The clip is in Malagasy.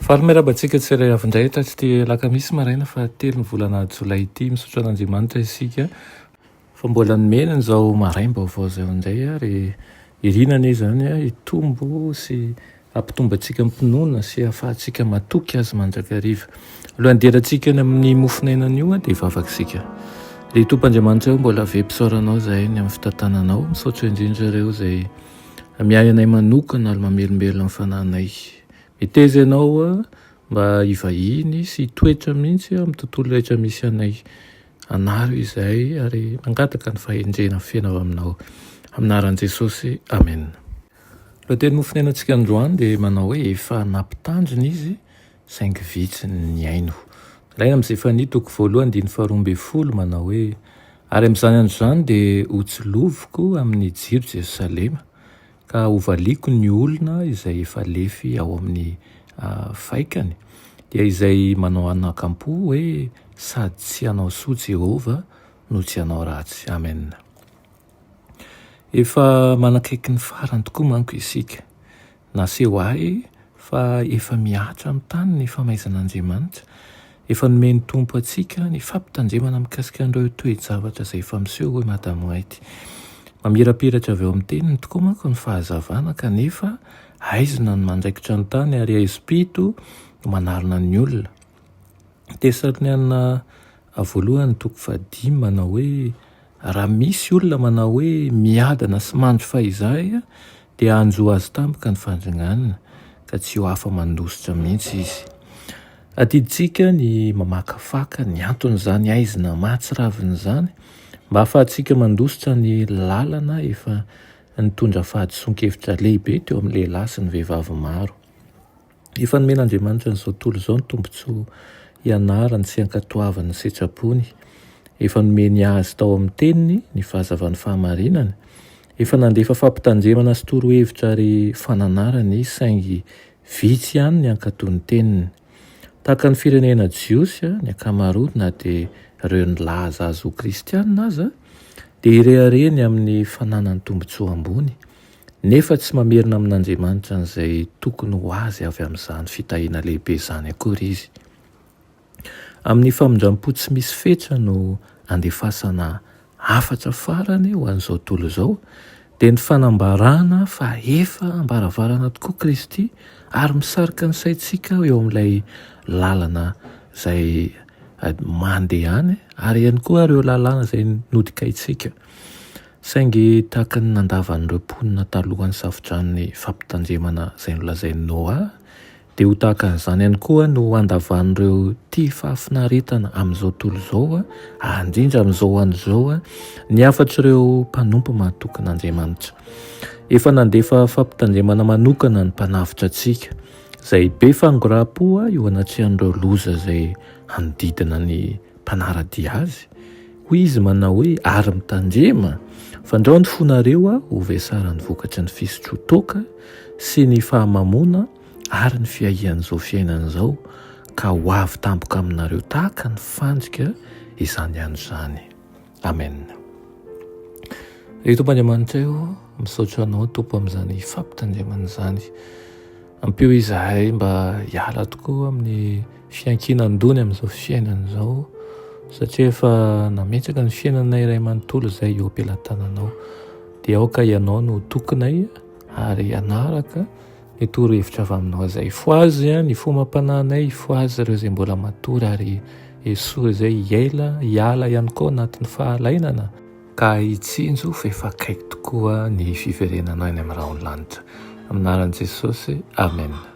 Fahameraba-tsika tsirairay avy-indray eto tsy tia lakamisy maraina fa telo ny volana jolay ity misaotra an'Andriamanitra isika fa mbola nomenany izao maraim-baovao izay indray ary irinana izany hitombo sy hampitombo antsika mpinoana sy ahafahantsika matoky azy mandrakariva. Alohan'ny derantsika ny amin'ny mofonainana io dia vavakisika. Ry Tompoandriamanitra eo mbola ve-pisaoranao izahay ny amin'ny fitantananao, misaotra indrindra ireo izay miay anay manokana ary mamelombelona amin'ny fanahinay. Miteza ianao mba hivahiny sy hitoetra mihitsy amin'ny tontolo rehetra misy anay. Anaro izay ary mangataka ny fahendrena fiainao aminao. Aminaran'i Jesosy, amen. Lohateny mofonainantsika androany dia manao hoe efa nampitandrina izy saingy vitsy ny aino. Ilaina amin'izay fanitoko voalohany 1:12 manao hoe ary amin'izany andro izany dia hotsiloviko amin'ny jiro Jerosalema ka hovaliako ny olona izay efa lefy ao amin'ny faikany dia izay manao anakampo hoe sady tsy hanao soa Jehova no tsy hanao ratsy. Amen. Efa manakaiky ny farany tokoa manko isika. Naseho ahy fa efa miatra amin'ny tany ny famaizan'Andriamanitra. Efa nomeny tompo antsika ny fampitandremana mikasika an'ireo toe-javatra izay efa miseho hoe Madamo Haity. Mamirapiratra avy eo amin'ny teniny tokoa manko ny fahazavana kanefa aizina ny mandraikitra ny tany ary Espito no manarina ny olona. Tesalonianina voalohany 5 manao hoe raha misy olona manao hoe miadana sy mandro fahizay dia anjo azy tampoka ny fandringanana ka tsy ho afa mandositra mihitsy izy. Atiditsika ny mamakafaka ny anton'izany aizina mahatsiravina izany mba ahafahantsika mandositra ny lalana efa nitondra fahadison-kevitra lehibe teo amin'ny lehilahy sy ny vehivavy maro. Efa nomen'Andriamanitra n'izao tontolo izao ny tombontsoa hianarany sy hankatoavana ny setrapony. Efa nomeny azy tao amin'ny teniny ny fahazavan'ny fahamarinana. Efa nandefa fampitandremana sy torohevitra ary fananarana izy saingy vitsy ihany ny hankatony teniny. Tahaka ny firenena Jiosy ny ankamaroany na dia ireo nilaza azy ho kristianina aza dia irehareny amin'ny fananany tombontsoa ambony nefa tsy mamerina amin'Andriamanitra n'izay tokony ho azy avy amin'izany fitahiana lehibe izany akory izy. Amin'ny famondram-po tsy misy fetra no andefasana afatra farany ho an'izao tontolo izao dia ny fanambarana fa efa ambaravarana tokoa Kristy ary misarika ny saintsika eo amin'ilay lalana izay mandehany ary ihany koa ireo lalàna izay nodikaitsika. Saingy tahaka ny nandavan'ireo mponina talohan'ny safodrano fampitandremana izay nolazain'i Noa dia ho tahaka an'izany ihany koa no andavan'ireo tia fahafinaretana amin'izao tontolo izao indrindra amin'izao andro izao ny afatr'ireo mpanompo mahatokan'Andriamanitra. Efa nandefa fampitandremana manokana ny mpanavitra antsika izay be fangoram-po eo anatrehan'ireo loza izay hanodidina ny mpanaradia azy. Hoy izy manao hoe ary mitandrema fandrao ny fonareo ho vesaran'ny vokatry ny fisotrotoaka sy ny fahamamona ary ny fiahian'izao fiainana izao ka ho avy tampoka aminareo tahaka ny fandrika izany andro izany. Amen. Ry Tompoandriamanitra eo misaotra anao Tompo amin'izany fampitandremana izany. Ampio izahay mba hiala tokoa amin'ny fiankinan-dony amin'izao fiainana izao satria efa nametraka ny fiainanay iray manontolo izay eo am-pelantananao dia aoka ianao no tokonay ary anaraka ny torohevitra avy aminao izay foazy ny fomam-panahinay, foazy ireo izay mbola matory ary esoa izay hiala ihany koa anatin'ny fahalainana ka hitsinjo fa efa akaiky tokoa ny fiverenana any amin'ny rahaony lanitra. Aminaran'i Jesosy, amen.